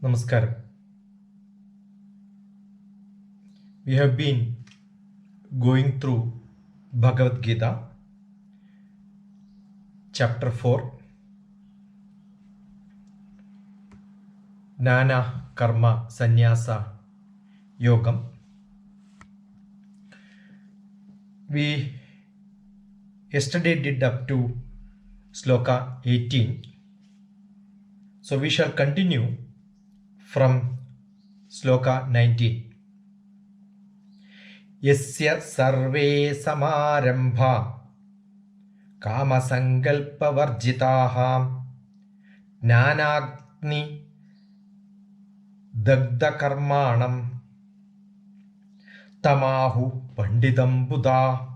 Namaskaram. We have been going through Bhagavad Gita, chapter 4, Jnana Karma Sannyasa Yogam. We yesterday did up to Sloka 18. So we shall continue from Sloka 19. Yasya sarve samarambha kamasankalpavarjitaha jnanagni dagdakarmanam tamahu pandidam buddha.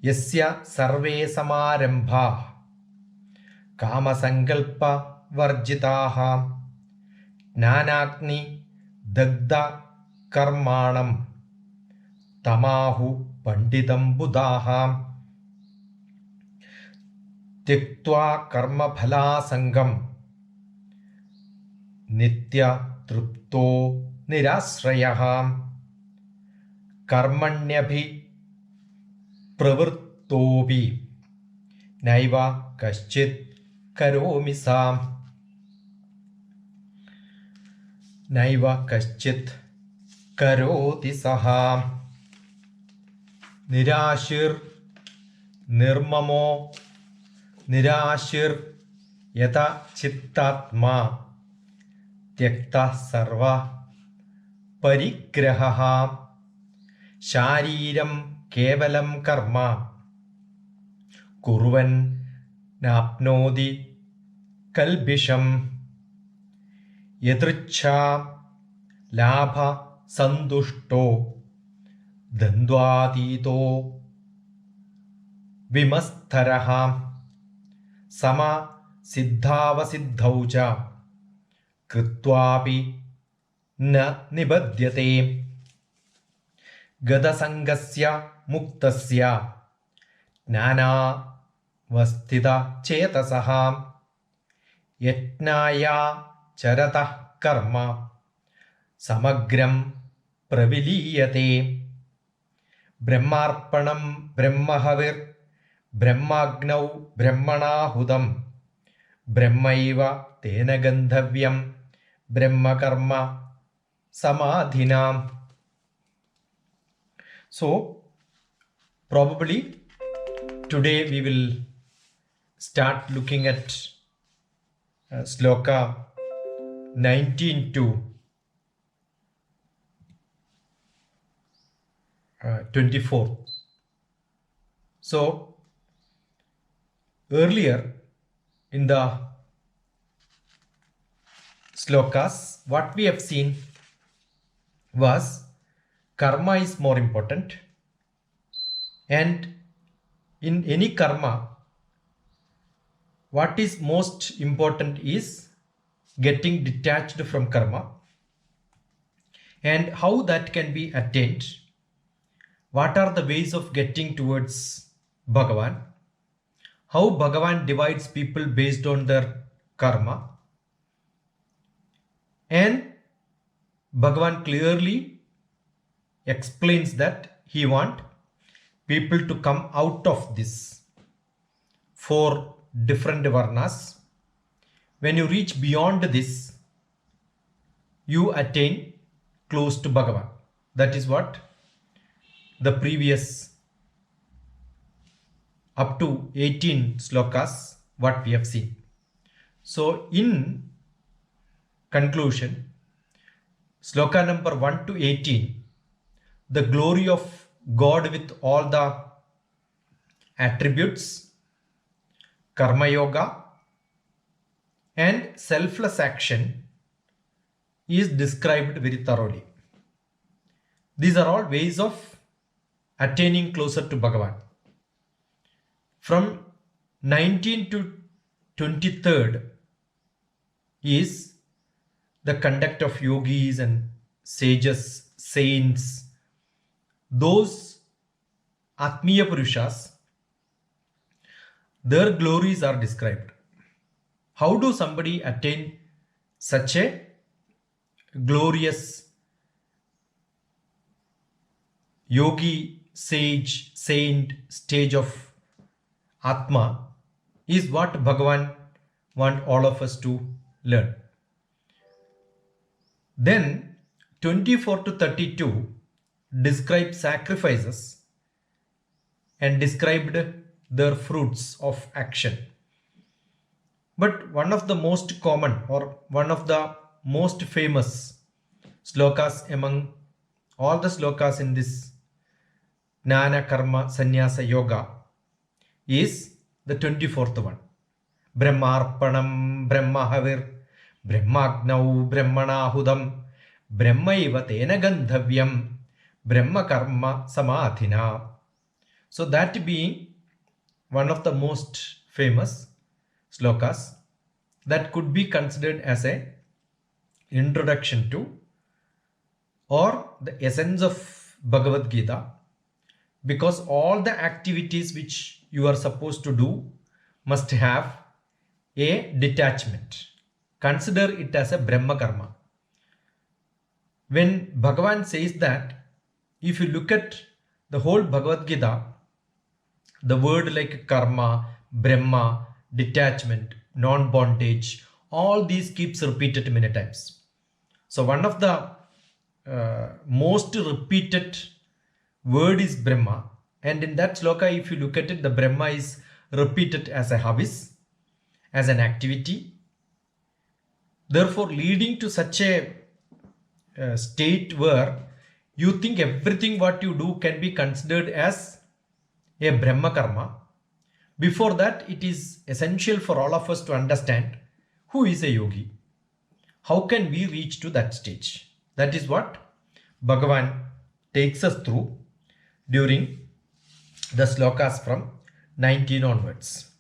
Yasya sarve samarambha kamasankalpavarjitaha jnanagni dagdakarmanam tamahu pandidam buddhaha. Tyaktva karma phala sangam nitya trupto nirasrayaha karmanyabhi pravrittobi naiva kaschit karomi sam. Naiva kaschit karoti saha. Nirashir nirmamo nirashir yata chittatma tyakta sarva parigrahaha shariram kevalam karma kurvan napnodi kalbisham yadricha labha sandushto dandvatito vimastaraha sama siddhavasiddhau cha kritvapi na nibadyate gadasangasya muktasya jnana vastita chetasaha yatnaya charatah karma samagram praviliyate brahmarpanam brahmahavir brahmagnau brahmanahudam brahmaiva tena gandhavyam brahmakarma samadhinam. So probably today we will start looking at sloka 19 to 24. So earlier in the slokas, what we have seen was karma is more important, and in any karma, what is most important is getting detached from karma, and how that can be attained. What are the ways of getting towards Bhagavan? How Bhagavan divides people based on their karma. And Bhagavan clearly explains that he wants people to come out of this 4 different varnas. When you reach beyond this, you attain close to Bhagavan. That is what the previous up to 18 slokas what we have seen. So in conclusion, sloka number 1 to 18, the glory of God with all the attributes, karma yoga and selfless action is described very thoroughly. These are all ways of attaining closer to Bhagavan. From 19 to 23rd is the conduct of yogis and sages, saints. Those Atmiya Purushas, their glories are described. How do somebody attain such a glorious yogi, sage, saint stage of Atma is what Bhagavan wants all of us to learn. Then 24 to 32 describe sacrifices and described their fruits of action. But one of the most common or one of the most famous slokas among all the slokas in this Jnana Karma Sannyasa Yoga is the 24th one. Brahmarpanam Brahmahavir Brahmagnau Brahmanahudam Brahmaiva Tena Gandhavyam Brahma Karma Samadhina. So that being one of the most famous slokas that could be considered as a introduction to or the essence of Bhagavad Gita, because all the activities which you are supposed to do must have a detachment. Consider it as a Brahma Karma. When Bhagavan says that, if you look at the whole Bhagavad Gita, the word like karma, Brahma, detachment, non-bondage, all these keeps repeated many times. So one of the most repeated word is Brahma, and in that sloka, if you look at it, the Brahma is repeated as a habis, as an activity, therefore leading to such a state where you think everything what you do can be considered as a Brahma Karma. Before that, it is essential for all of us to understand who is a yogi. How can we reach to that stage? That is what Bhagavan takes us through during the slokas from 19 onwards.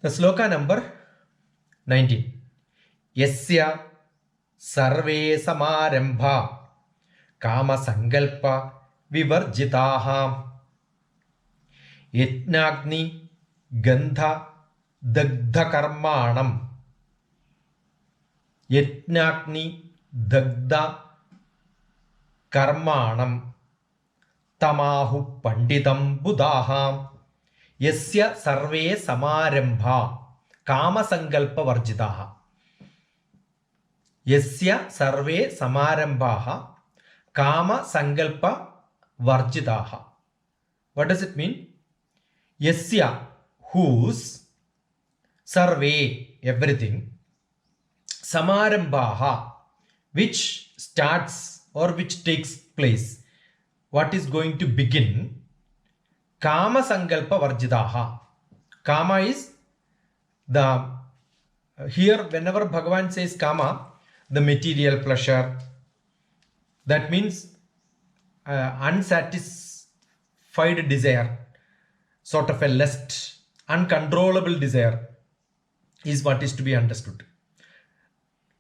The sloka number 19. Yasya sarve samarambha kama sankalpa vivarjitaha yajnagni gandha dagdha karmanam yajnagni dagdha karmanam tamahu pandidam buddhaham yasya sarve samarambha kama sankalpa varjitaha. Yasya sarve samarambhaha kama sankalpa varjitaha. What does it mean? Yasya, whose, sarve, everything, samarambhaha, which starts or which takes place, what is going to begin, kama sankalpa varjitaha. Kama is the, here whenever Bhagavan says kama, the material pleasure, that means unsatisfied desire, sort of a lust, uncontrollable desire is what is to be understood.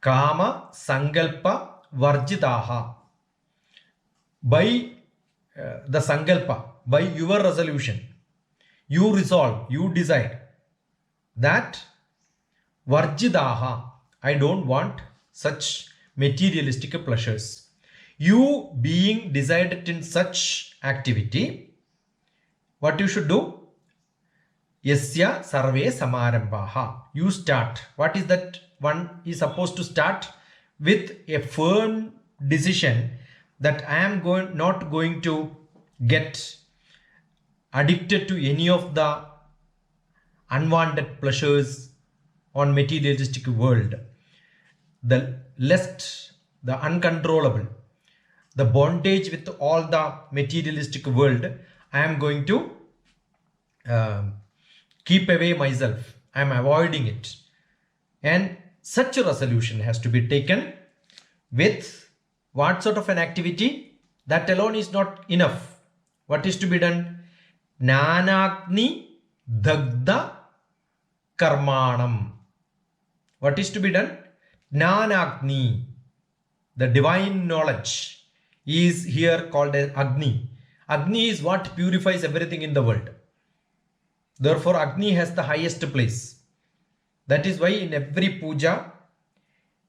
Kama sankalpa varjitaha. By the sankalpa, by your resolution, you resolve, you decide that varjitaha, I don't want such materialistic pleasures. You being decided in such activity, what you should do? Yasya sarve samarambhaha. You start. What is that? One is supposed to start with a firm decision that I am not going to get addicted to any of the unwanted pleasures on materialistic world. The lust, the uncontrollable, the bondage with all the materialistic world, I am going to keep away myself. I am avoiding it. And such a resolution has to be taken with what sort of an activity? That alone is not enough. What is to be done? Jnanagni dagdha karmanam. What is to be done? Jnanagni, the divine knowledge, is here called as Agni. Agni is what purifies everything in the world. Therefore, Agni has the highest place. That is why in every puja,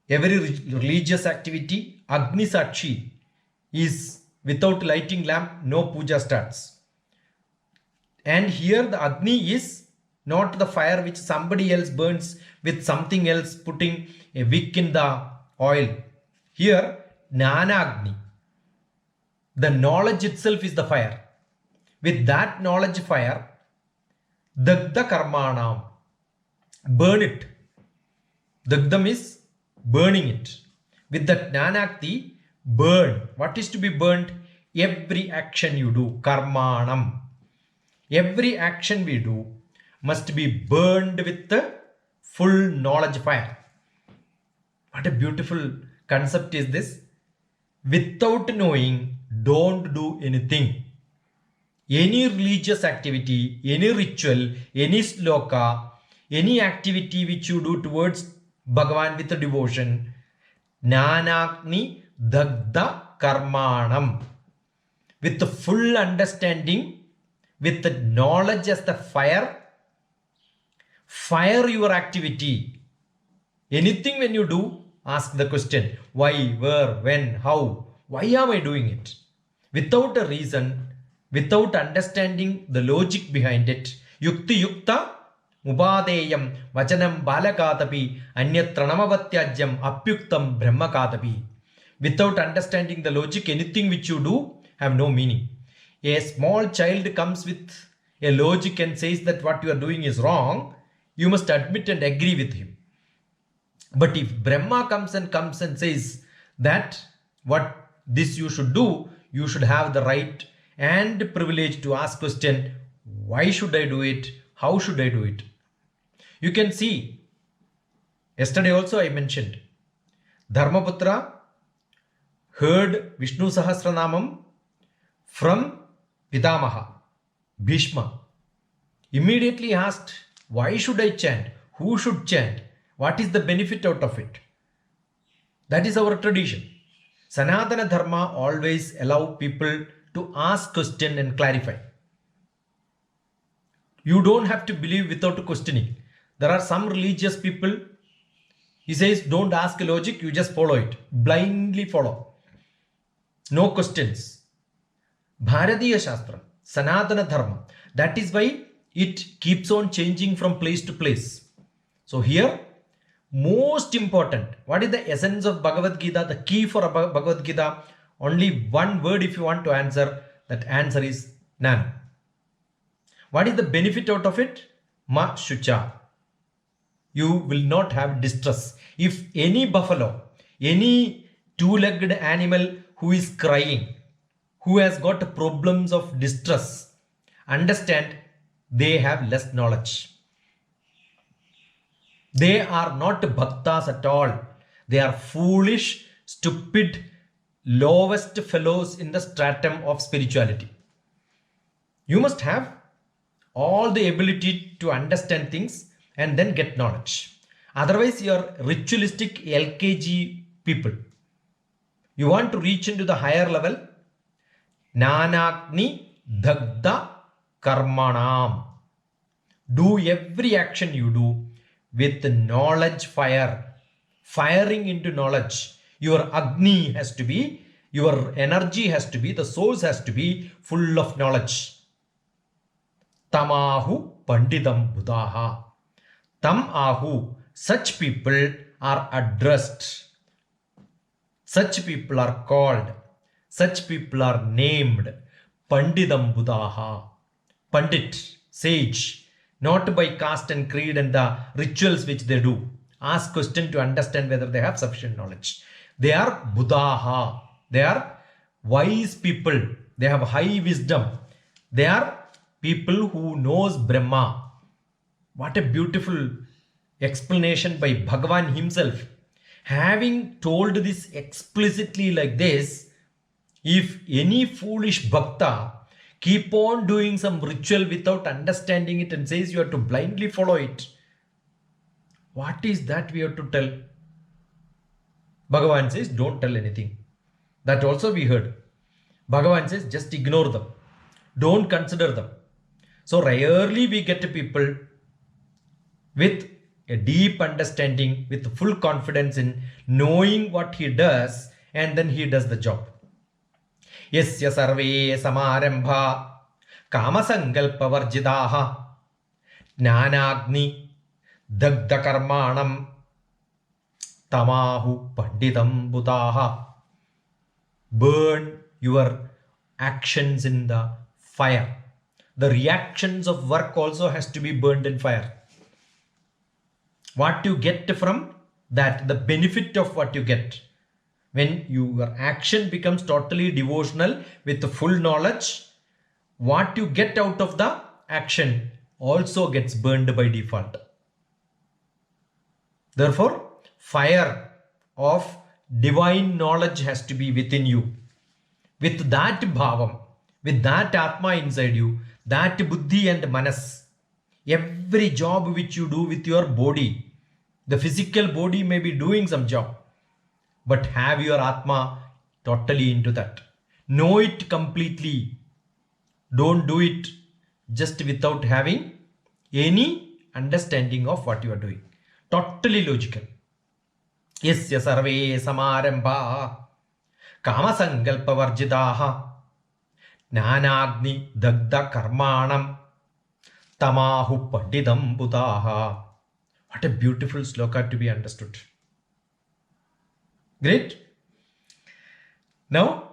every religious activity, Agni Sakshi is without lighting lamp, no puja starts. And here the Agni is not the fire which somebody else burns with something else, putting a wick in the oil. Here, Jnana Agni. The knowledge itself is the fire. With that knowledge fire, Dagda Karmanam, burn it. Dagdam is burning it. With that Jnanakti, burn. What is to be burnt? Every action you do, Karmanam. Every action we do must be burned with the full knowledge fire. What a beautiful concept is this. Without knowing, don't do anything. Any religious activity, any ritual, any sloka, any activity which you do towards Bhagavan with a devotion, Jnanagni Dagda Karmanam. With the full understanding, with the knowledge as the fire, fire your activity. Anything when you do, ask the question, why, where, when, how, why am I doing it? Without a reason, without understanding the logic behind it, yukti yukta ubadeyam vachanam balakadapi anyatranamavatyajyam apyuktam brahmakadapi. Without understanding the logic, anything which you do have no meaning. A small child comes with a logic and says that what you are doing is wrong, you must admit and agree with him. But if Brahma comes and says that what this you should do, you should have the right and privilege to ask question, why should I do it? How should I do it? You can see, yesterday also I mentioned, Dharmaputra heard Vishnu Sahasranamam from Pitamaha, Bhishma. Immediately asked, why should I chant? Who should chant? What is the benefit out of it? That is our tradition. Sanatana Dharma always allow people to ask question and clarify. You don't have to believe without questioning. There are some religious people, he says, don't ask logic, you just follow it. Blindly follow. No questions. Bharatiya Shastra, Sanatana Dharma. That is why it keeps on changing from place to place. So here, most important, what is the essence of Bhagavad Gita? The key for Bhagavad Gita, only one word if you want to answer, that answer is Jnana. What is the benefit out of it? Ma Shucha. You will not have distress. If any buffalo, any two-legged animal who is crying, who has got problems of distress, understand they have less knowledge. They are not bhaktas at all. They are foolish, stupid, lowest fellows in the stratum of spirituality. You must have all the ability to understand things and then get knowledge. Otherwise, you are ritualistic LKG people. You want to reach into the higher level, Jnanagni Dagda Karmanam. Do every action you do with knowledge fire, firing into knowledge. Your Agni has to be, your energy has to be, the source has to be full of knowledge. Tamahu Pandidam Buddhaha. Tam Ahu, such people are addressed. Such people are called. Such people are named. Pandidam Buddhaha. Pandit, sage, not by caste and creed and the rituals which they do. Ask question to understand whether they have sufficient knowledge. They are Buddhaha. They are wise people. They have high wisdom. They are people who knows Brahma. What a beautiful explanation by Bhagavan himself. Having told this explicitly like this, if any foolish bhakta keep on doing some ritual without understanding it and says you have to blindly follow it, what is that we have to tell? Bhagavan says don't tell anything. That also we heard. Bhagavan says just ignore them. Don't consider them. So rarely we get people with a deep understanding with full confidence in knowing what he does, and then he does the job. Yasya sarve samarambha kamasankalpavarjidaha jnanagni dagdakarmanam tamahu pandidam buddhaha. Burn your actions in the fire. The reactions of work also has to be burned in fire. What you get from that, the benefit of what you get. When your action becomes totally devotional with full knowledge, what you get out of the action also gets burned by default. Therefore, fire of divine knowledge has to be within you. With that bhavam, with that atma inside you, that buddhi and manas, every job which you do with your body, the physical body may be doing some job, but have your atma totally into that. Know it completely. Don't do it just without having any understanding of what you are doing. Totally logical. Yasya sarve samarambha kamasankalpavarjidaha jnanagni dagda karmanam tamahu pandidam buddhaha. What a beautiful sloka to be understood. Great. Now,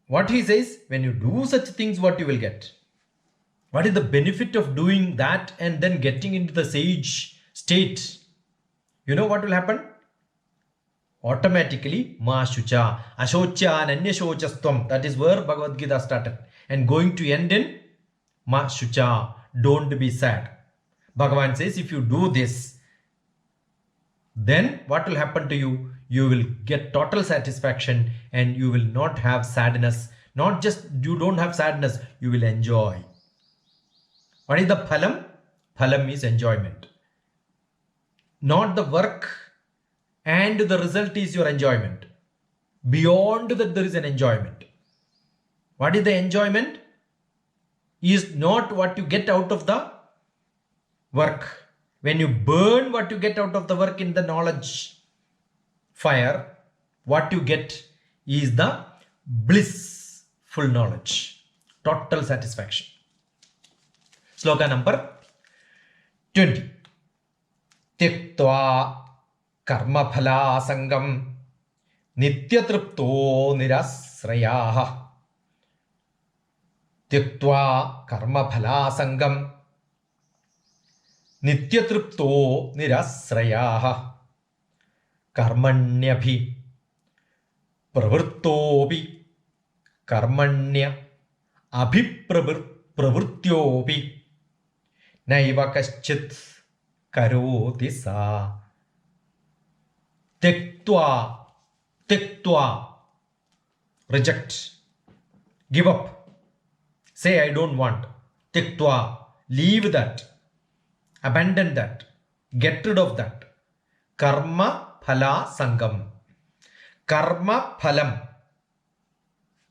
what he says, when you do such things, what you will get? What is the benefit of doing that and then getting into the sage state? You know what will happen? Automatically, ma shucha, ashocha, nanyashochastvam. That is where Bhagavad Gita started. And going to end in ma shucha, don't be sad. Bhagavan says, if you do this, then what will happen to you? You will get total satisfaction and you will not have sadness. Not just you don't have sadness, you will enjoy. What is the phalam? Phalam is enjoyment. Not the work, and the result is your enjoyment. Beyond that, there is an enjoyment. What is the enjoyment? Is not what you get out of the work. When you burn what you get out of the work in the knowledge fire, what you get is the blissful knowledge, total satisfaction. Sloka number 20. Tyaktva karma phala sangam nityatripto nirasrayaha. Tyaktva karma phala sangam nityatripto nirasrayaha. Karmanyabhi pravrittobi karmanya abhipravrityobi naiva kaschit karoti sa. Tyaktva, reject, give up, say I don't want. Tyaktva, leave that, abandon that, get rid of that. Karma phala sangam. Karma phalam,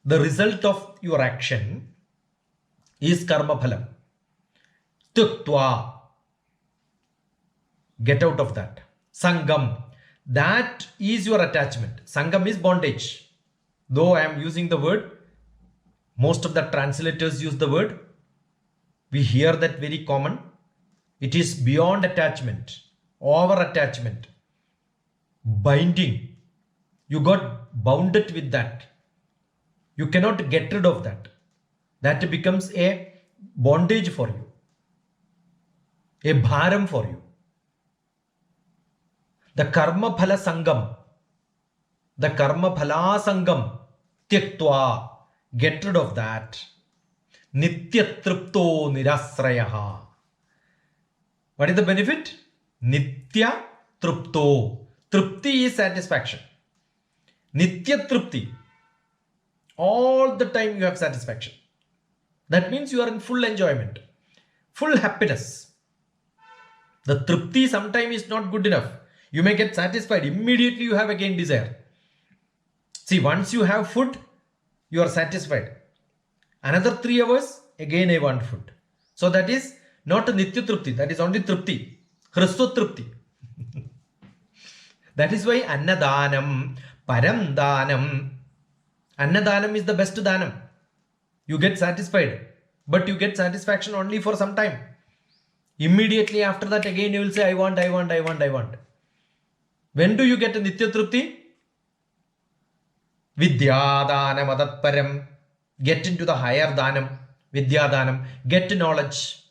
the result of your action is karma phalam. Tyaktva, get out of that. Sangam, that is your attachment. Sangam is bondage. Though I am using the word, most of the translators use the word. We hear that very common. It is beyond attachment, over attachment, binding. You got bounded with that. You cannot get rid of that. That becomes a bondage for you, a bharam for you. The karma phala sangam, the karma phala sangam, tyaktva, get rid of that. Nityatripto nirasrayaha. What is the benefit? Nitya tripto. Tripti is satisfaction. Nitya tripti. All the time you have satisfaction. That means you are in full enjoyment, full happiness. The tripti sometimes is not good enough. You may get satisfied. Immediately you have again desire. See, once you have food, you are satisfied. Another 3 hours, again I want food. So that is not a nitya tripti. That is only tripti. Hristo tripti. That is why Annadanam, Paramdanam. Annadanam is the best danam. You get satisfied, but you get satisfaction only for some time. Immediately after that, again you will say, I want. When do you get a Nitya Trupti? Vidyadanam adatparam. Get into the higher danam. Vidyadanam. Get knowledge.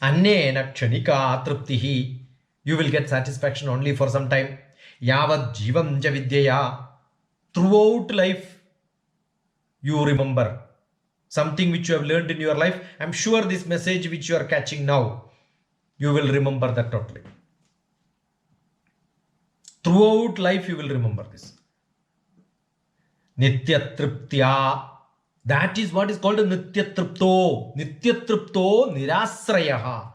Annena kshanika truptihi. You will get satisfaction only for some time. Yavad jivam ja vidyaya. Throughout life, you remember something which you have learned in your life. I'm sure this message which you are catching now, you will remember that totally. Throughout life, you will remember this. Nitya Triptya. That is what is called a Nitya Tripto. Nitya Tripto Nirasrayaha.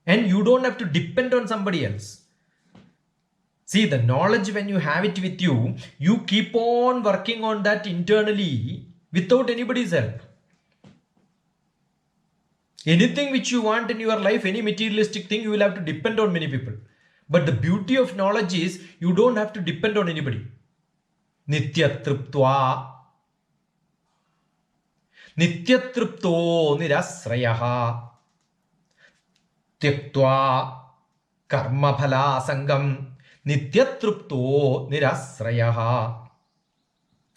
And you don't have to depend on somebody else. See, the knowledge, when you have it with you, you keep on working on that internally without anybody's help. Anything which you want in your life, any materialistic thing, you will have to depend on many people. But the beauty of knowledge is you don't have to depend on anybody. Nitya Triptva. Nitya Tripto Nirasrayaha. Tyaktva Karma Phala Sangam. Nitya Tripto Nirasrayaha.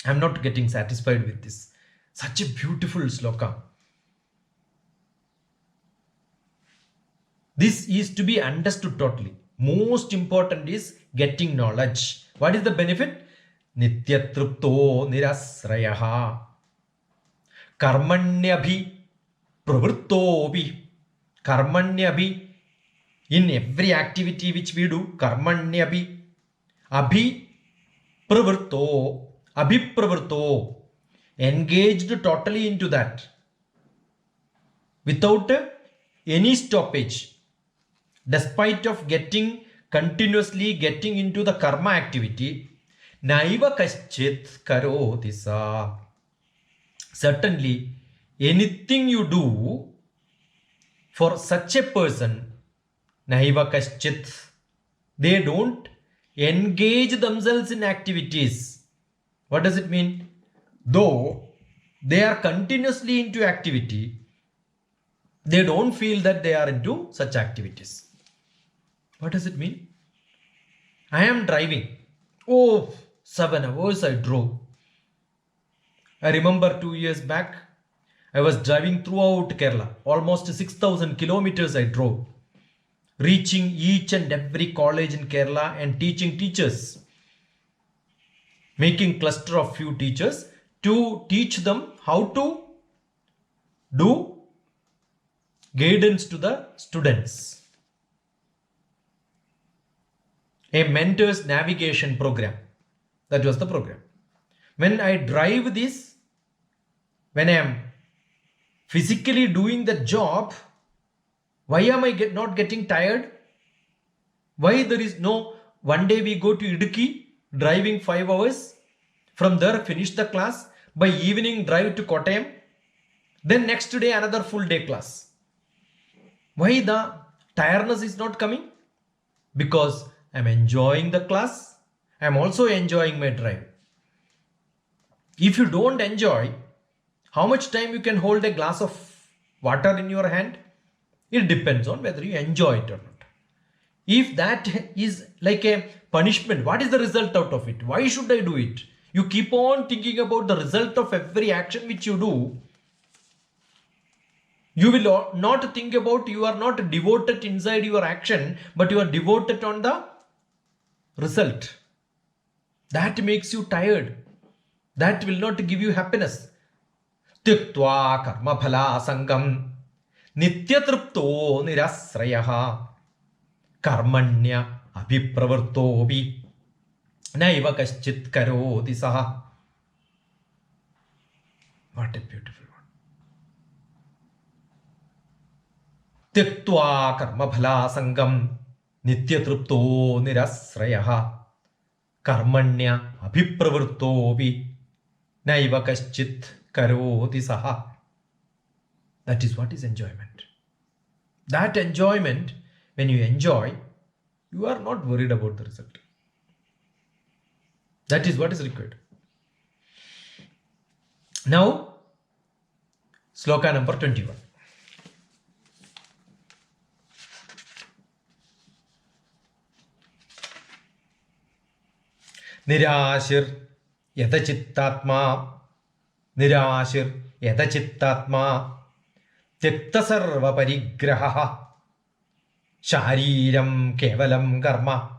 I'm not getting satisfied with this. Such a beautiful sloka. This is to be understood totally. Most important is getting knowledge. What is the benefit? Nitya Tripto Nirasrayaha. Karmanyabhi Pravrittobi. Karmanyabhi. In every activity which we do, Karmanyabhi. Abhi Pravritto. Abhipravrto. Engaged totally into that. Without any stoppage. Despite of continuously getting into the karma activity, naiva kaschit karoti sa. Certainly, anything you do for such a person, naiva kaschit, they don't engage themselves in activities. What does it mean? Though they are continuously into activity, they don't feel that they are into such activities. What does it mean? I am driving. 7 hours I drove. I remember 2 years back, I was driving throughout Kerala. Almost 6,000 kilometers I drove. Reaching each and every college in Kerala and teaching teachers. Making cluster of few teachers to teach them how to do guidance to the students. A mentor's navigation program. That was the program. When I drive this, when I am physically doing the job, why am I not getting tired? Why there is no, one day we go to Idukki, driving 5 hours, from there finish the class, by evening drive to Kottayam, then next day another full day class. Why the tiredness is not coming? Because I'm enjoying the class, I'm also enjoying my drive. If you don't enjoy, how much time you can hold a glass of water in your hand? It depends on whether you enjoy it or not. If that is like a punishment, what is the result out of it? Why should I do it? You keep on thinking about the result of every action which you do. You will not think about, you are not devoted inside your action, but you are devoted on the result. That makes you tired. That will not give you happiness. Tyaktva karma phala sangam. Nitya tripto nirasrayaha. Karmanya abhipravartobi. Naiva kaschit karoti saha. What a beautiful one. Tyaktva karma phala sangam. Nitya tripto nirasrayaha. Karmanya abhipravartobi. Naiva kaschit karoti saha. That is what is enjoyment. That enjoyment when you enjoy, you are not worried about the result. That is what is required. Now, sloka number 21. Nirashir yadachittatma, Nirashir yadachittatma, Tyakta sarva parigraha, Shariram kevalam karma,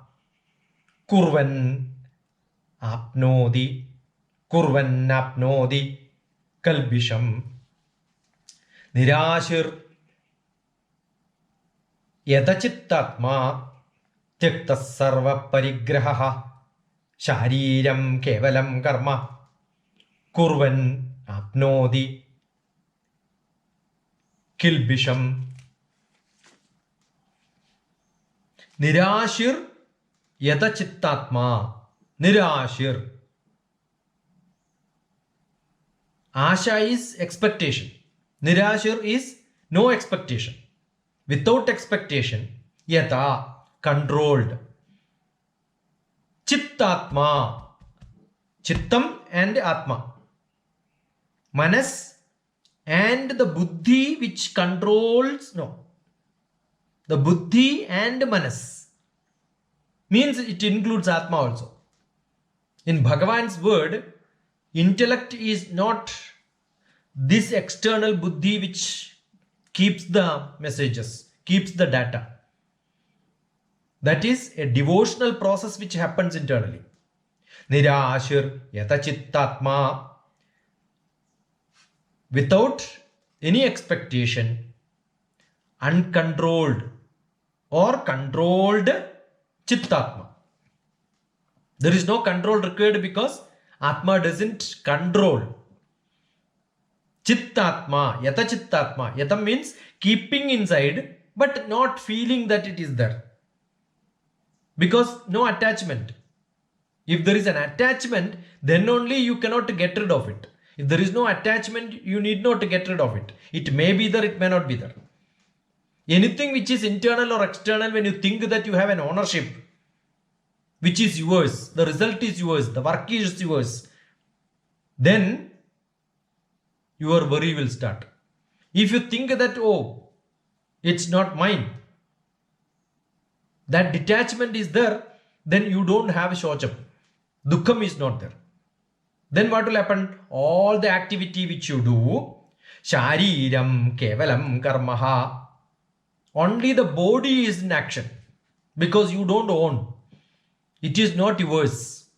Kurvan apnodi, kalbisham. Nirashir yadachittatma, Tyakta sarva parigraha, Shariram kevalam karma, Kurvan apnodi kilbisham. Nirashir yadachittatma. Nirashir. Asha is expectation. Nirashir is no expectation. Without expectation. Yata, controlled. Chittatma. Chittam and Atma. Manas and the buddhi which controls, the buddhi and manas means it includes Atma also. In Bhagavan's word, intellect is not this external buddhi which keeps the messages, keeps the data. That is a devotional process which happens internally. Nirashir yatachittatma. Without any expectation, uncontrolled or controlled chittatma. There is no control required because Atma doesn't control. Chittatma, yata chittatma. Yata means keeping inside but not feeling that it is there. Because no attachment. If there is an attachment, then only you cannot get rid of it. If there is no attachment, you need not get rid of it. It may be there, it may not be there. Anything which is internal or external, when you think that you have an ownership, which is yours, the result is yours, the work is yours, then your worry will start. If you think that, oh, it's not mine, that detachment is there, then you don't have shocham. Dukkham is not there. Then what will happen? All the activity which you do, shariram kevalam karmaha, only the body is in action because you don't own. It is not yours.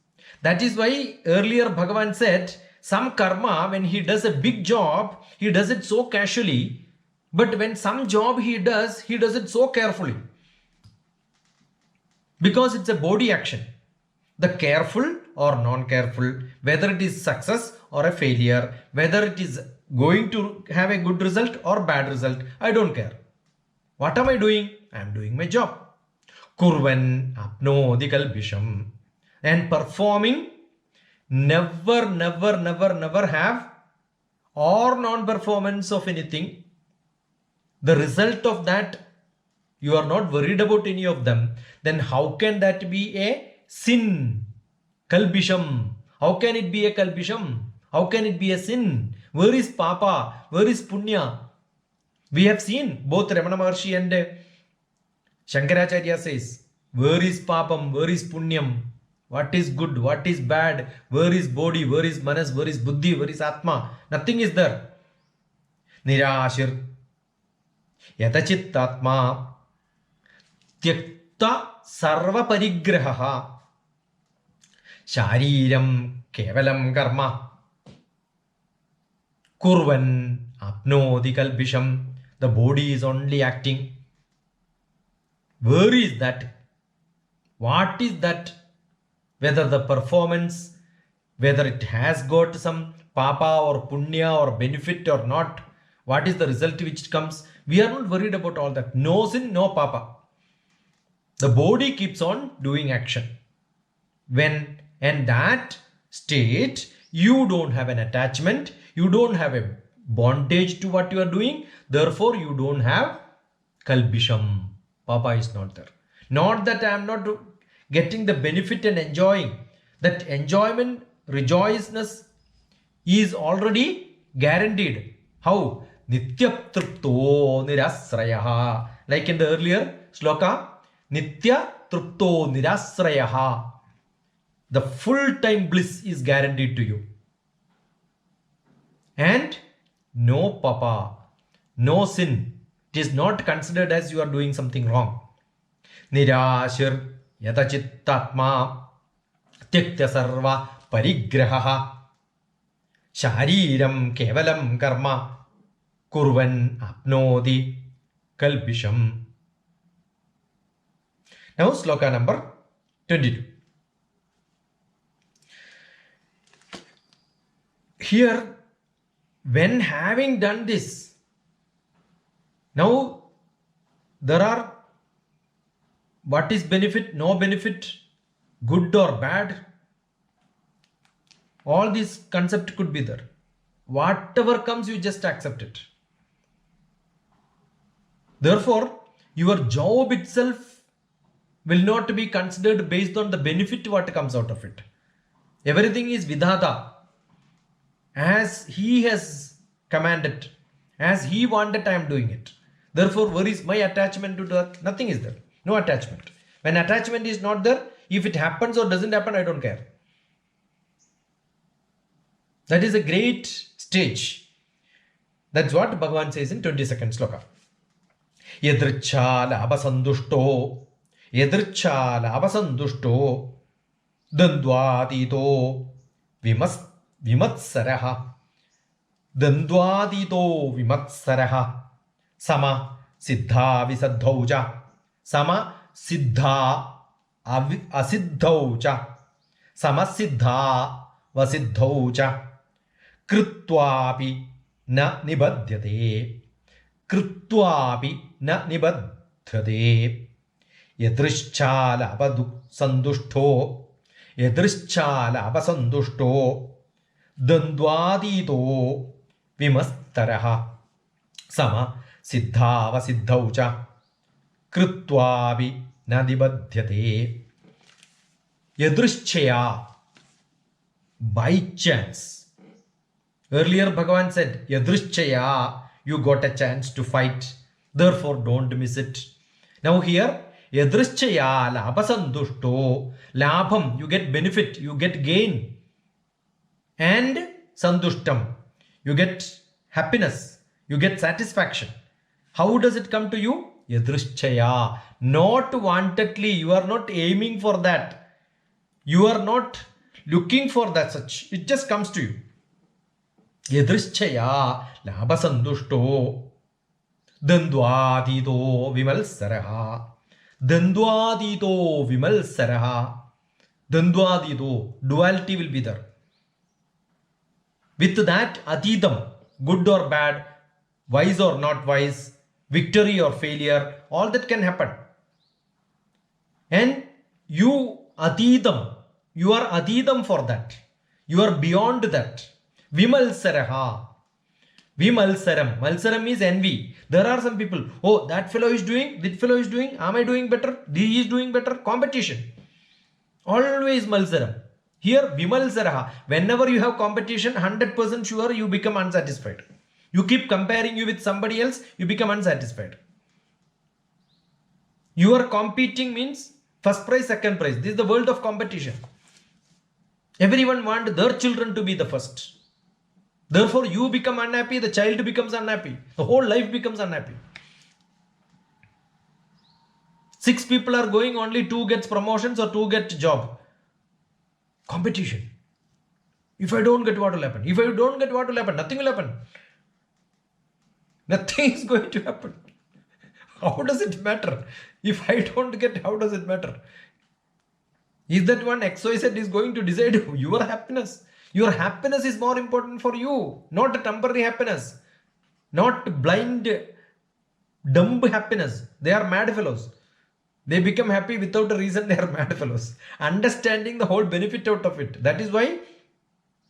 That is why earlier Bhagavan said, some karma, when he does a big job, he does it so casually. But when some job he does it so carefully. Because it's a body action. The careful or non-careful, whether it is success or a failure, whether it is going to have a good result or bad result, I don't care. What am I doing? I am doing my job. Kurvan apnodi kalbisham. And performing, never have or non-performance of anything. The result of that, you are not worried about any of them. Then how can that be a sin? Kalbisham. How can it be a kalbisham? How can it be a sin? Where is Papa? Where is Punya? We have seen both Ramana Maharshi and Shankaracharya says, where is Papam? Where is Punyam? What is good? What is bad? Where is body? Where is manas? Where is buddhi? Where is Atma? Nothing is there. Nirashir yatachittatma tyakta sarva parigraha shariram kevalam karma kurvan apnodi kalbisham. The body is only acting. Where is that? What is that? Whether the performance, whether it has got some papa or punya or benefit or not, what is the result which comes? We are not worried about all that. No sin, no papa. The body keeps on doing action. When in that state, you don't have an attachment, you don't have a bondage to what you are doing, therefore you don't have kalbisham. Papa is not there. Not that I am not getting the benefit and enjoying. That enjoyment, rejoicefulness is already guaranteed. How? Nitya trupto nirasrayaha. Like in the earlier sloka, Nitya trupto nirasrayaha. The full-time bliss is guaranteed to you. And no papa, no sin. It is not considered as you are doing something wrong. Nirashir yatachittatma tyaktya sarva parigraha shariram kevalam karma kurvan apnodi kalbisham. Now sloka number 22. Here, when having done this, now there are what is benefit, no benefit, good or bad. All this concept could be there. Whatever comes, you just accept it. Therefore, your job itself will not be considered based on the benefit what comes out of it. Everything is vidhata. As he has commanded, as he wanted, I am doing it. Therefore, where is my attachment to that? Nothing is there. No attachment. When attachment is not there, if it happens or doesn't happen, I don't care. That is a great stage. That's what Bhagavan says in 22nd sloka. Yadricha labhasandushto dandvatito vimatsaraha sama siddha visaddhauja sama siddha asiddhauja sama siddha vasiddhauja krutvapi na nibadhyate yadrischala abasandushto dandvatito vimastaraha sama siddha vasiddhauja krutvapi na nibadhyate. Yadrischaya, by chance. Earlier Bhagavan said, Yadrischaya, you got a chance to fight. Therefore, don't miss it. Now here, Yadrischaya labhasandushto. Labham, you get benefit, you get gain. And sandushtam, you get happiness, you get satisfaction. How does it come to you? Yadrischaya. Not wantedly, you are not aiming for that. You are not looking for that such. It just comes to you. Yadrischaya labhasandushto dandvatito vimalsaraha. Dandvatito vimalsaraha. Dandvatito, duality will be there. With that, atidam, good or bad, wise or not wise, victory or failure, all that can happen. And you atidam, you are atidam for that. You are beyond that. Vimalsaraha. Vimalsaram. Malsaram is envy. There are some people, oh, that fellow is doing, this fellow is doing, am I doing better? He is doing better. Competition. Always malsaram. Here, vimalsaraha. Whenever you have competition, 100% sure you become unsatisfied. You keep comparing you with somebody else, you become unsatisfied. You are competing means first prize, second prize. This is the world of competition. Everyone wants their children to be the first. Therefore, you become unhappy, the child becomes unhappy. The whole life becomes unhappy. 6 people are going, only 2 gets promotions or 2 get job. Competition. If I don't get, what will happen? If I don't get, what will happen? Nothing will happen. Nothing is going to happen. How does it matter? If I don't get, how does it matter? Is that one XYZ is going to decide your happiness? Your happiness is more important for you, not a temporary happiness, not blind, dumb happiness. They are mad fellows. They become happy without a reason. They are mad fellows. Understanding the whole benefit out of it. That is why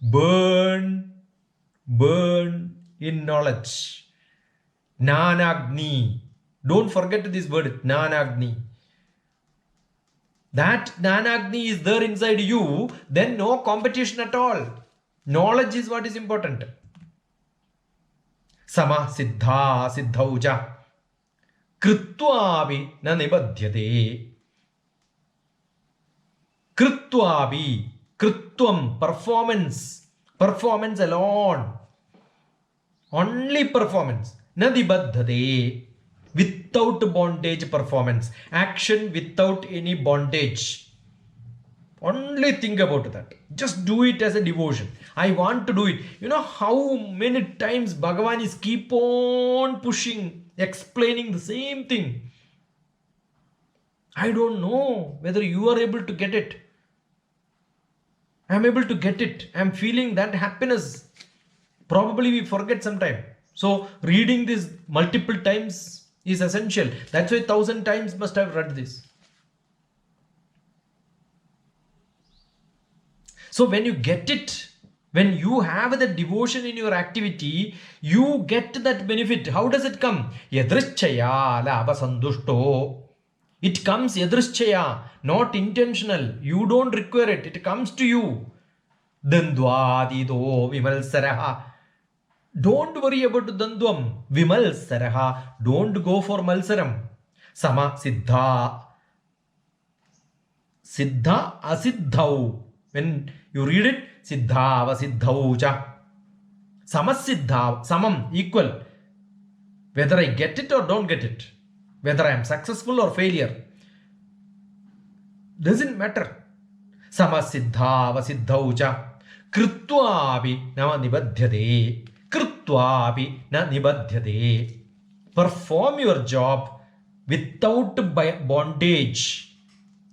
burn in knowledge. Nanagni. Don't forget this word, Jnanagni. That Jnanagni is there inside you, then no competition at all. Knowledge is what is important. Sama siddha siddhauja krutvavi na nibadhyate. Krutvavi, krutvam, performance alone. Only performance. Na nibadhyate. Without bondage performance. Action without any bondage. Only think about that. Just do it as a devotion. I want to do it. You know how many times Bhagavan is keep on pushing, explaining the same thing. I don't know whether you are able to get it. I am able to get it. I am feeling that happiness. Probably we forget sometime. So reading this multiple times is essential. That's why 1,000 times must have read this. So when you get it, when you have the devotion in your activity, you get that benefit. How does it come? Yadrischaya labha sandushto. It comes yadrischaya, not intentional. You don't require it. It comes to you. Dandvadido vimalsaraha. Don't worry about dandvam. Vimalsaraha. Don't go for malsaram. Sama siddha. Siddha asiddhau. When you read it, siddha vasiddhauja. Samasiddha, samam, equal. Whether I get it or don't get it, whether I am successful or failure, doesn't matter. Samasiddha vasiddhauja. Krutvavi na nibadhyate. Krutvavi na nibadhyate. Perform your job without bondage.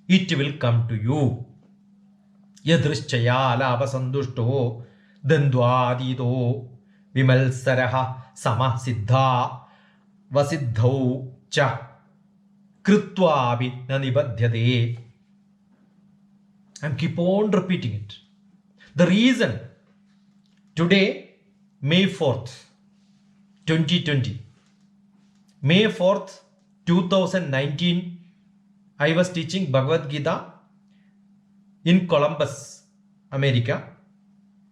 It will come to you. Yadrischaya labha sandushto dandvadido vimalsaraha sama siddha vasiddhau cha krutvavi na nibadhyate. I'm keep on repeating it. The reason today, May 4th, 2020, May 4th, 2019, I was teaching Bhagavad Gita in Columbus, America,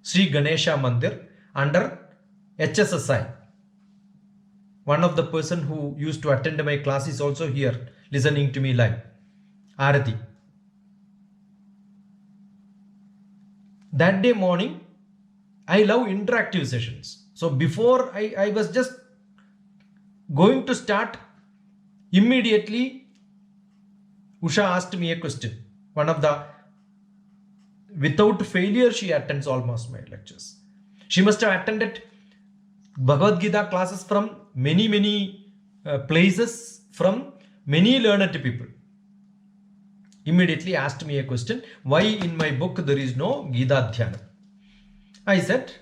Sri Ganesha Mandir under HSSI. One of the person who used to attend my class is also here listening to me live, Arati. That day morning, I love interactive sessions. So before I was just going to start, immediately Usha asked me a question. One of the, without failure, she attends almost my lectures. She must have attended Bhagavad Gita classes from many places, from many learned people. Immediately asked me a question, why in my book there is no Gita Dhyana? I said,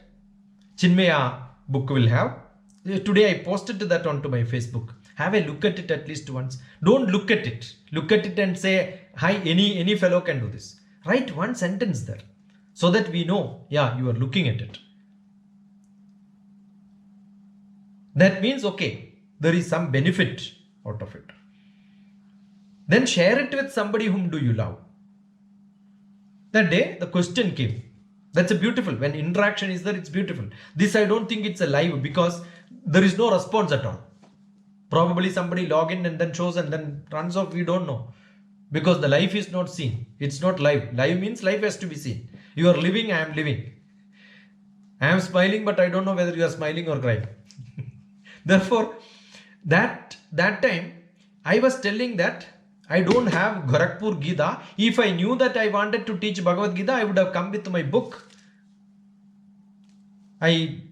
Chinmaya book will have. Today I posted that onto my Facebook. Have a look at it at least once. Don't look at it. Look at it and say, hi, any fellow can do this. Write one sentence there so that we know, yeah, you are looking at it. That means, okay, there is some benefit out of it. Then share it with somebody whom do you love. That day, the question came. That's a beautiful. When interaction is there, it's beautiful. This I don't think it's a live because there is no response at all. Probably somebody log in and then shows and then runs off. We don't know. Because the life is not seen. It's not live. Live means life has to be seen. You are living, I am living. I am smiling, but I don't know whether you are smiling or crying. Therefore, that time, I was telling that I don't have Gorakhpur Gita. If I knew that I wanted to teach Bhagavad Gita, I would have come with my book. I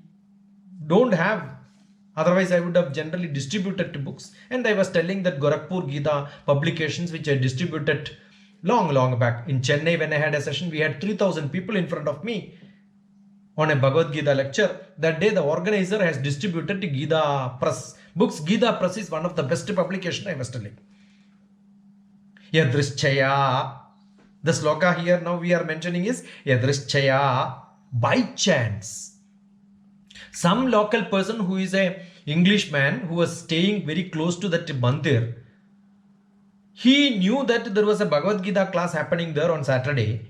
don't have. Otherwise, I would have generally distributed books. And I was telling that Gorakhpur Gita publications, which I distributed long back. In Chennai, when I had a session, we had 3,000 people in front of me on a Bhagavad Gita lecture. That day, the organizer has distributed Gita Press books. Gita Press is one of the best publications, I was telling. Yadrischaya. The sloka here now we are mentioning is Yadrischaya. By chance. Some local person who is a Englishman who was staying very close to that mandir. He knew that there was a Bhagavad Gita class happening there on Saturday,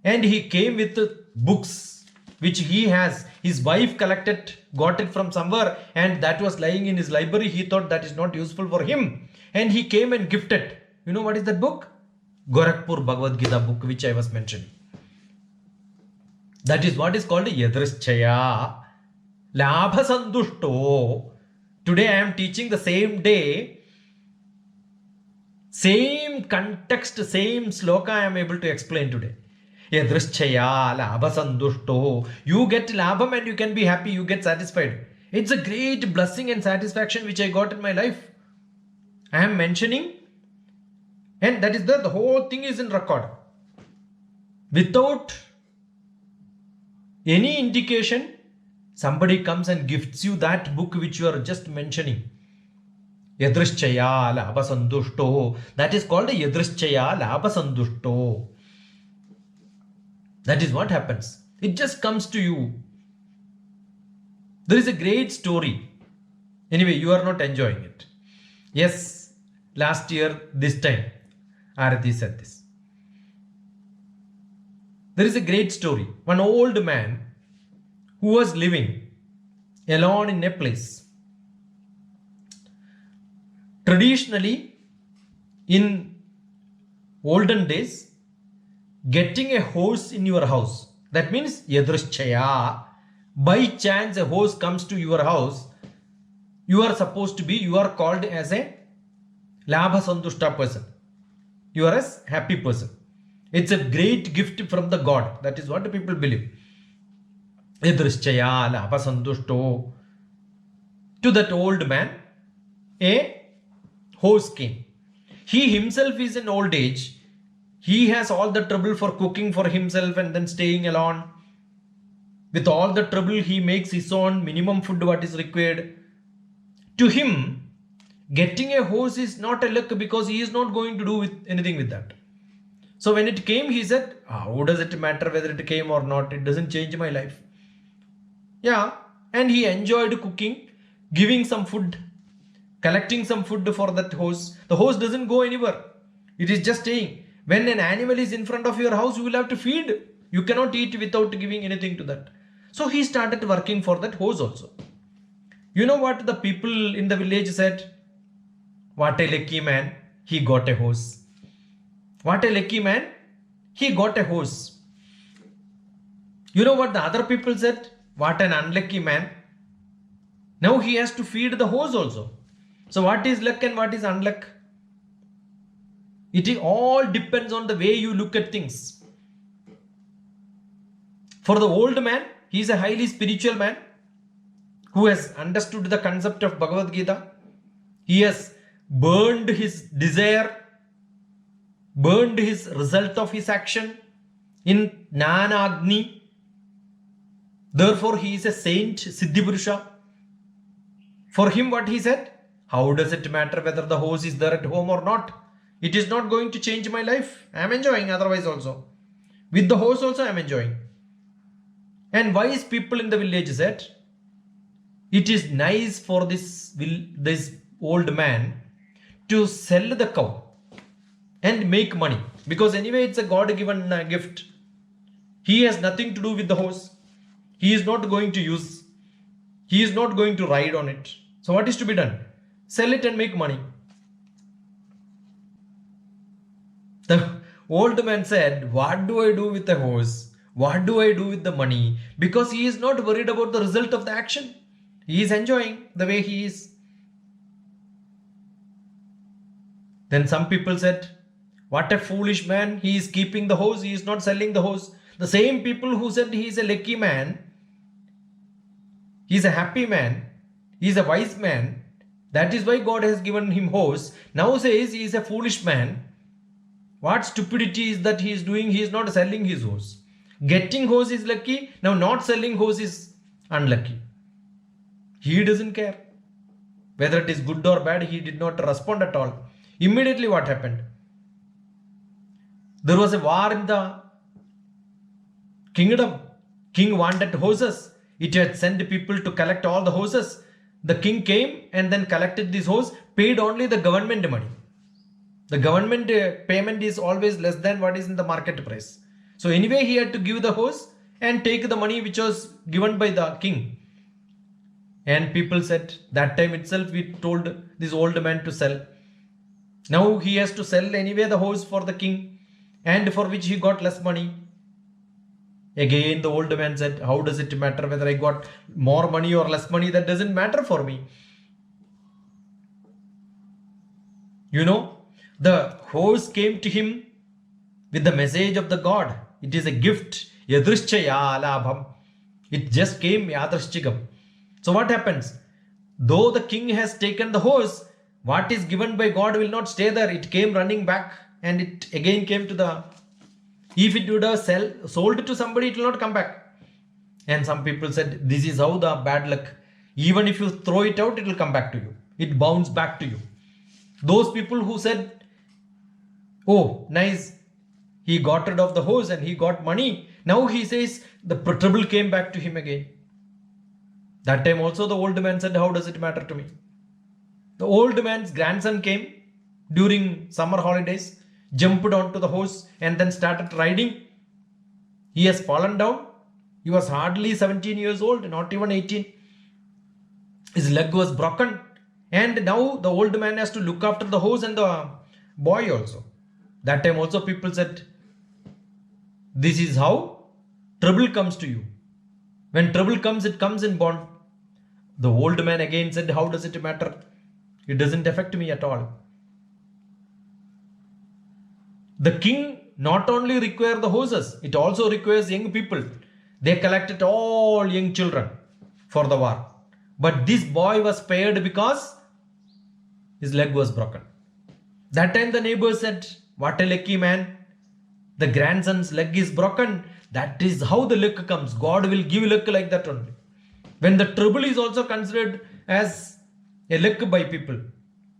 and he came with books which he has. His wife got it from somewhere, and that was lying in his library. He thought that is not useful for him, and he came and gifted. You know what is that book? Gorakhpur Bhagavad Gita book, which I was mentioning. That is what is called Yadrischaya, Labha Sandushto. Today I am teaching the same day, same context, same sloka I am able to explain today. Yadrischaya, Labha Sandushto. You get labham and you can be happy, you get satisfied. It's a great blessing and satisfaction which I got in my life. I am mentioning, and that is the whole thing is in record. Without any indication, somebody comes and gifts you that book which you are just mentioning. Yadrischaya Labha Sandushto. That is called Yadrischaya Labha Sandushto. That is what happens. It just comes to you. There is a great story. Anyway, you are not enjoying it. Yes, last year, this time, Arati said this. There is a great story. One old man who was living alone in a place. Traditionally, in olden days, getting a horse in your house, that means Yadrischaya. By chance, a horse comes to your house, you are called as a Labha Sandushta person. You are a happy person. It's a great gift from the God. That is what the people believe. Yadrischaya Labha Sandushto. To that old man, a horse came. He himself is in old age. He has all the trouble for cooking for himself and then staying alone. With all the trouble, he makes his own minimum food what is required. To him, getting a horse is not a luck because he is not going to do anything with that. So when it came, he said, how does it matter whether it came or not? It doesn't change my life. Yeah, and he enjoyed cooking, giving some food, collecting some food for that horse. The horse doesn't go anywhere. It is just staying. When an animal is in front of your house, you will have to feed. You cannot eat without giving anything to that. So he started working for that horse also. You know what the people in the village said? What a lucky man, he got a horse. What a lucky man, he got a horse. You know what the other people said? What an unlucky man. Now he has to feed the horse also. So what is luck and what is unluck? It all depends on the way you look at things. For the old man, he is a highly spiritual man who has understood the concept of Bhagavad Gita. He has burned his desire, burned his result of his action in Jnana Agni. Therefore, he is a saint, Siddhi Purusha. For him, what he said? How does it matter whether the horse is there at home or not? It is not going to change my life. I am enjoying otherwise also. With the horse also I am enjoying. And wise people in the village said, it is nice for this old man to sell the cow and make money. Because anyway it's a God-given gift. He has nothing to do with the horse. He is not going to use. He is not going to ride on it. So what is to be done? Sell it and make money. The old man said, what do I do with the horse? What do I do with the money? Because he is not worried about the result of the action. He is enjoying the way he is. Then some people said, what a foolish man. He is keeping the horse. He is not selling the horse. The same people who said he is a lucky man, he is a happy man, he is a wise man, that is why God has given him horse, now says he is a foolish man. What stupidity is that he is doing? He is not selling his horse. Getting horse is lucky. Now not selling horse is unlucky. He doesn't care. Whether it is good or bad, he did not respond at all. Immediately what happened? There was a war in the kingdom. King wanted horses. It had sent people to collect all the horses. the king came and then collected this horse, paid only the government money. The government payment is always less than what is in the market price. So anyway, he had to give the horse and take the money which was given by the king. And people said, that time itself we told this old man to sell. Now he has to sell anyway the horse for the king, and for which he got less money. Again the old man said, how does it matter whether I got more money or less money? That doesn't matter for me. You know, the horse came to him with the message of the God. It is a gift. Yadrishchaya labham. It just came yadrishchikam. So what happens? Though the king has taken the horse, what is given by God will not stay there. It came running back and it again came to the... If it would have sold to somebody, it will not come back. And some people said, this is how the bad luck. Even if you throw it out, it will come back to you. It bounces back to you. Those people who said, oh, nice, he got rid of the horse and he got money. Now he says the trouble came back to him again. That time also the old man said, how does it matter to me? The old man's grandson came during summer holidays, jumped onto the horse and then started riding. He has fallen down. He was hardly 17 years old, not even 18. His leg was broken. And now the old man has to look after the horse and the boy also. That time also people said, this is how trouble comes to you. When trouble comes, it comes in bond. The old man again said, how does it matter? It doesn't affect me at all. The king not only requires the horses, it also requires young people. They collected all young children for the war. But this boy was spared because his leg was broken. That time the neighbor said, what a lucky man. The grandson's leg is broken. That is how the luck comes. God will give luck like that only. When the trouble is also considered as a luck by people.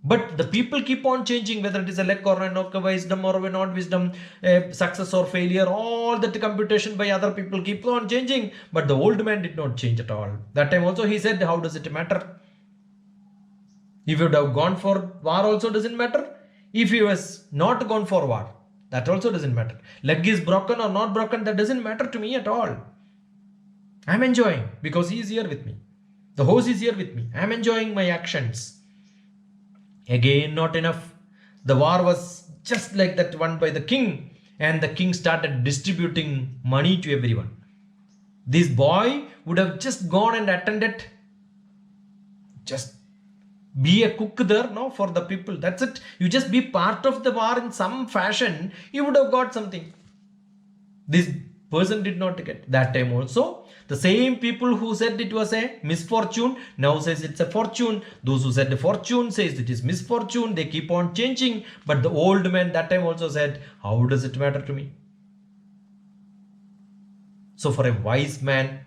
But the people keep on changing, whether it is a luck or a wisdom or a not wisdom, success or failure, all that computation by other people keep on changing. But the old man did not change at all. That time also he said, how does it matter? If you would have gone for war also doesn't matter. If he was not gone for war, that also doesn't matter. Leg is broken or not broken, that doesn't matter to me at all. I'm enjoying because he is here with me. The horse is here with me. I'm enjoying my actions. Again, not enough. The war was just like that one by the king, and the king started distributing money to everyone. This boy would have just gone and attended, just be a cook there, no, for the people. That's it. You just be part of the war in some fashion, you would have got something. This person did not get. That time also, the same people who said it was a misfortune now says it's a fortune. Those who said the fortune says it is misfortune. They keep on changing. But the old man that time also said, how does it matter to me? So for a wise man,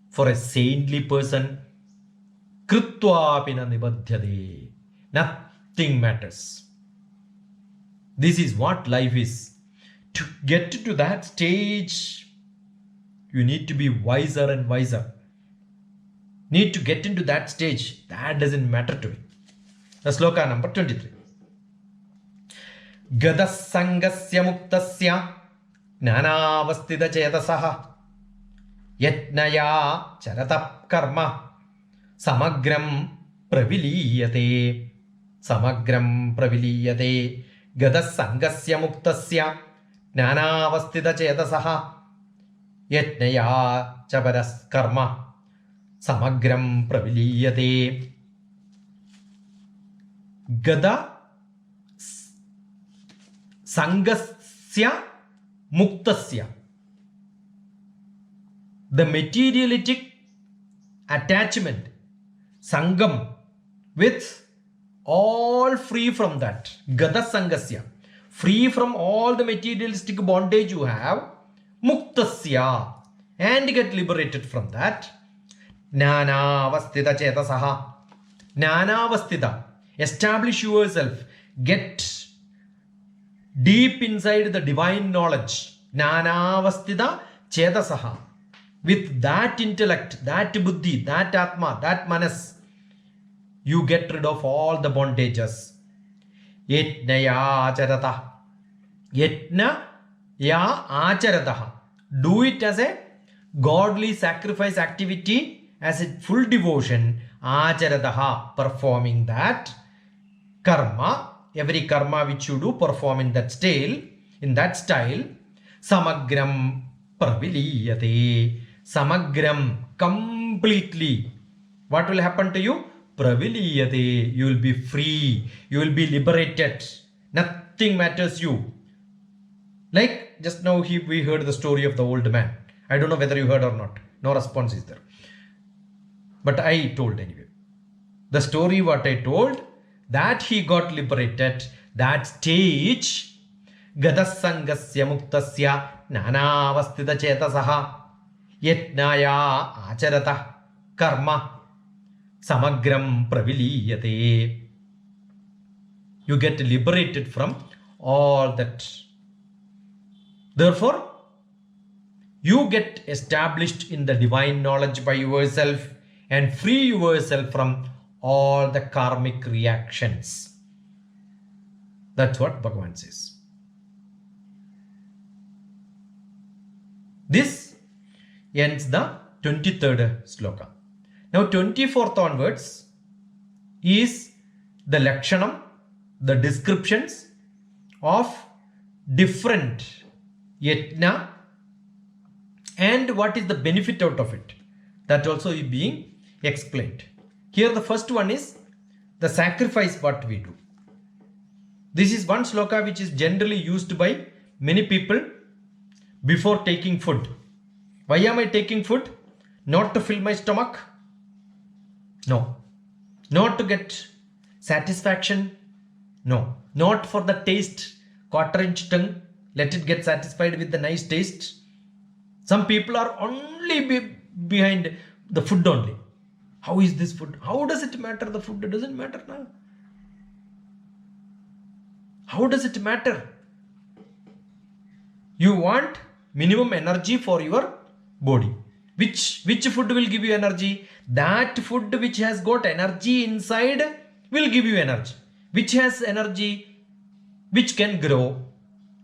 for a saintly person, Krutva pina nibadhyade, nothing matters. This is what life is. To get to that stage, you need to be wiser and wiser. Need to get into that stage. That doesn't matter to me. The sloka number 23. Gadasangasya muktasya jnanavastita chetasaha yatnaya charatap karma samagram praviliyate. Samagram praviliyate. Gadasangasya muktasya jnanavastita chetasaha yatnaya chaparas karma samagram praviliyate. Gada sangasya muktasya. The materialistic attachment, sangam, with all free from that. Gada sangasya. Free from all the materialistic bondage you have. Muktasya, and get liberated from that. Jnanavastita chetasaha. Jnanavastita, establish yourself, get deep inside the divine knowledge. Jnanavastita chetasaha, with that intellect, that buddhi, that atma, that manas, you get rid of all the bondages. Yetnaya acharata. Yetna ya acharata. Do it as a godly sacrifice activity, as a full devotion. Acharataha, performing that karma. Every karma which you do, perform in that style. Samagram praviliyate. Samagram, completely. What will happen to you? Praviliyate. You will be free. You will be liberated. Nothing matters you. Like just now we heard the story of the old man. I don't know whether you heard or not. No response is there. But I told anyway. The story what I told, that he got liberated, that stage, Gadasangasya muktasya nanavastita chetasaha yetnaya acharata karma samagram praviliyate. You get liberated from all that. Therefore, you get established in the divine knowledge by yourself and free yourself from all the karmic reactions. That's what Bhagavan says. This ends the 23rd sloka. Now 24th onwards is the Lakshanam, the descriptions of different yajna and what is the benefit out of it. That also is being explained. Here the first one is the sacrifice what we do. This is one sloka which is generally used by many people before taking food. Why am I taking food? Not to fill my stomach? No. Not to get satisfaction? No. Not for the taste, quarter-inch tongue. Let it get satisfied with the nice taste. Some people are only behind the food only. How is this food? How does it matter? The food doesn't matter now. How does it matter? You want minimum energy for your body. Which food will give you energy? That food which has got energy inside will give you energy. Which has energy, which can grow.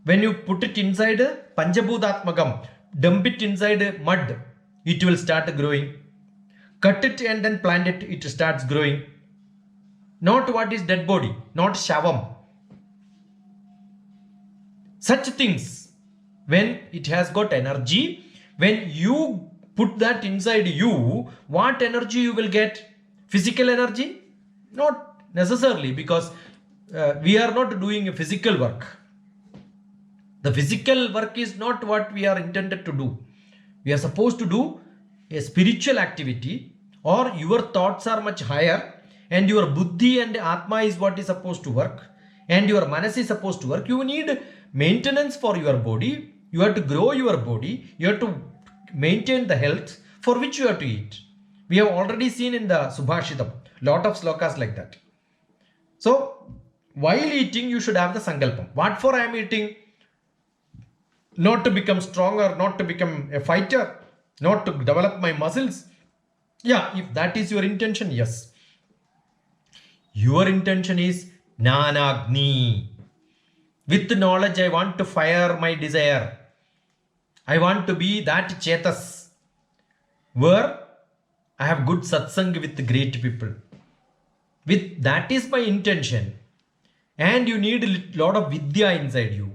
When you put it inside Panchabhutatmakam, dump it inside mud, it will start growing. Cut it and then plant it, it starts growing. Not what is dead body, not shavam. Such things, when it has got energy, when you put that inside you, what energy you will get? Physical energy? Not necessarily, because we are not doing a physical work. The physical work is not what we are intended to do. We are supposed to do a spiritual activity, or your thoughts are much higher and your buddhi and atma is what is supposed to work and your manas is supposed to work. You need maintenance for your body. You have to grow your body. You have to maintain the health for which you have to eat. We have already seen in the Subhashitam lot of slokas like that. So while eating you should have the sankalpam. What for I am eating? Not to become stronger, not to become a fighter, not to develop my muscles. Yeah, if that is your intention, yes. Your intention is Nanagni. With knowledge, I want to fire my desire. I want to be that Chetas, where I have good satsang with great people. That is my intention. And you need a lot of Vidya inside you.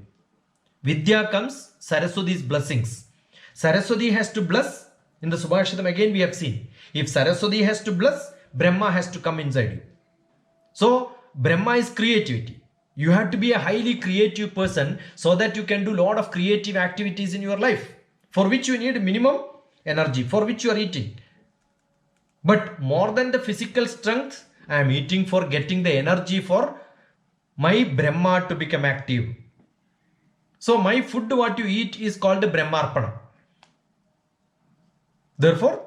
Vidya comes Saraswati's blessings. Saraswati has to bless. In the Subhashitam again we have seen. If Saraswati has to bless, Brahma has to come inside you. So Brahma is creativity. You have to be a highly creative person so that you can do a lot of creative activities in your life, for which you need minimum energy, for which you are eating. But more than the physical strength, I am eating for getting the energy for my Brahma to become active. So my food what you eat is called Brahmarpana. Therefore,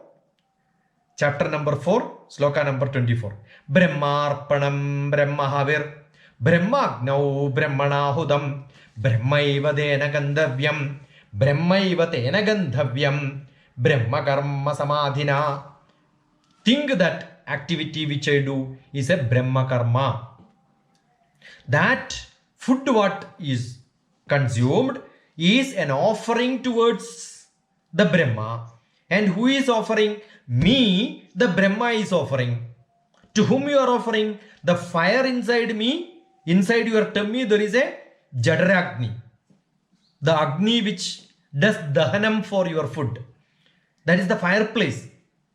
chapter number 4, sloka number 24. Brahmarpanam Brahmahavir Brahmagnau Brahmanahudam Brahmaiva Dena Gandhavyam Brahmaiva Tena Gandhavyam Brahma Karma Samadhina. Think that activity which I do is a Brahma karma. That food what is consumed is an offering towards the Brahma. And who is offering? Me, the Brahma is offering. To whom you are offering? The fire inside me, inside your tummy, there is a Jadaragni. The Agni which does Dahanam for your food. That is the fireplace.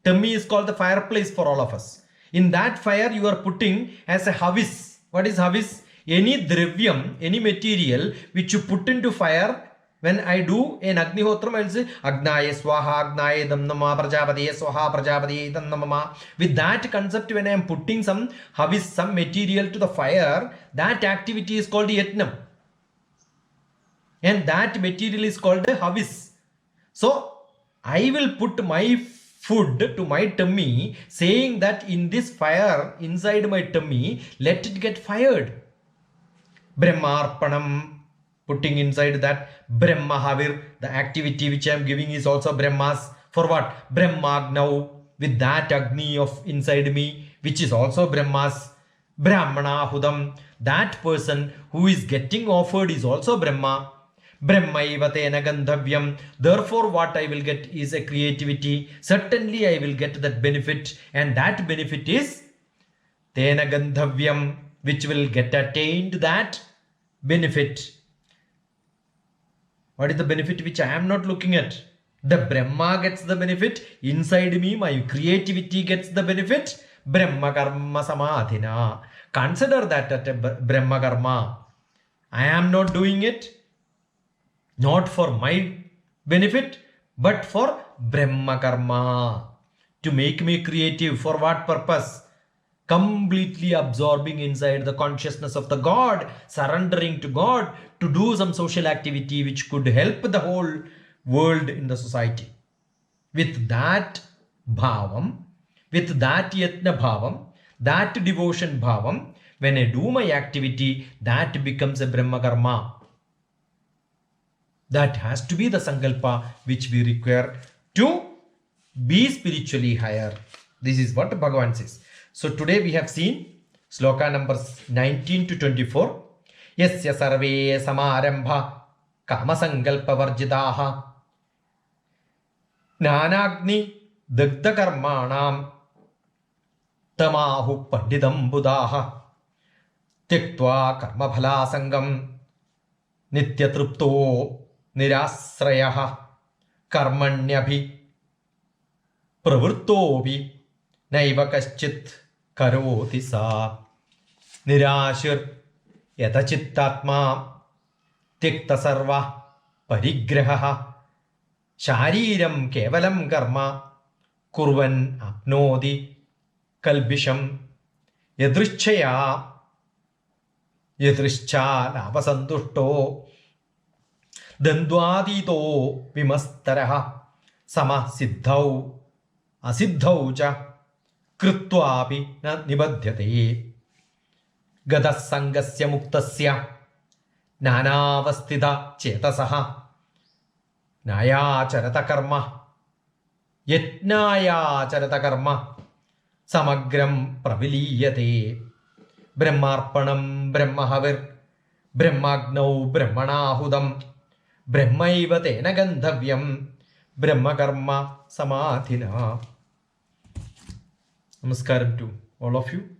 Tummy is called the fireplace for all of us. In that fire you are putting as a havis. What is havis? Any dravyam, any material which you put into fire. When I do an Agnihotram, I will say Agnaya Swaha, Agnaya Damnama, Prajapati Swaha, Prajapati Damnama. With that concept, when I am putting some havis, some material to the fire, that activity is called Yatnam. And that material is called havis. So I will put my food to my tummy, saying that in this fire inside my tummy, let it get fired. Brahmarpanam, putting inside that Brahma Havir, the activity which I am giving is also Brahmas. For what? Brahmagnav, with that Agni of inside me, which is also Brahmas. Brahmana Hudam, that person who is getting offered is also Brahma. Brahmaiva tena gandhavyam. Therefore, what I will get is a creativity. Certainly, I will get that benefit, and that benefit is tena gandhavyam, which will get attained that benefit. What is the benefit which I am not looking at? The Brahma gets the benefit. Inside me, my creativity gets the benefit. Brahma karma samadhina. Consider that at a Brahma karma. I am not doing it not for my benefit, but for Brahma karma. To make me creative. For what purpose? Completely absorbing inside the consciousness of the God, surrendering to God to do some social activity which could help the whole world in the society. With that bhavam, with that yatna bhavam, that devotion bhavam, when I do my activity, that becomes a Brahma karma. That has to be the sankalpa which we require to be spiritually higher. This is what Bhagavan says. So today we have seen sloka numbers 19 to 24. Yasya sarve samarambha kamasankalpa varjitaha nanagni dagda karmanam tamahu pandidam buddhaha tyaktva karma phala sangam nityatrupto nirasrayaha karmanyabhi pravrittovi naiva kaschit karoti sa nirashir yatachittatma tyakta sarva parigraha shariram kevalam karma kurvan apnodi kalbisham yadrishchaya yadrishcha lavasandushto dandvadito vimastaraha sama siddhau asiddhau cha कृत्वापि न निबध्यते गतः संगस्य मुक्तस्य नानावस्थित चेतसः नायाचरत कर्म यज्ञायाचरत कर्म समग्रं प्रविलीयते ब्रह्मार्पणं ब्रह्महविर् ब्रह्माग्नौ ब्रह्मणाहुतं ब्रह्मैव तेन गन्धव्यं ब्रह्मकर्म समाधिना. Namaskaram to all of you.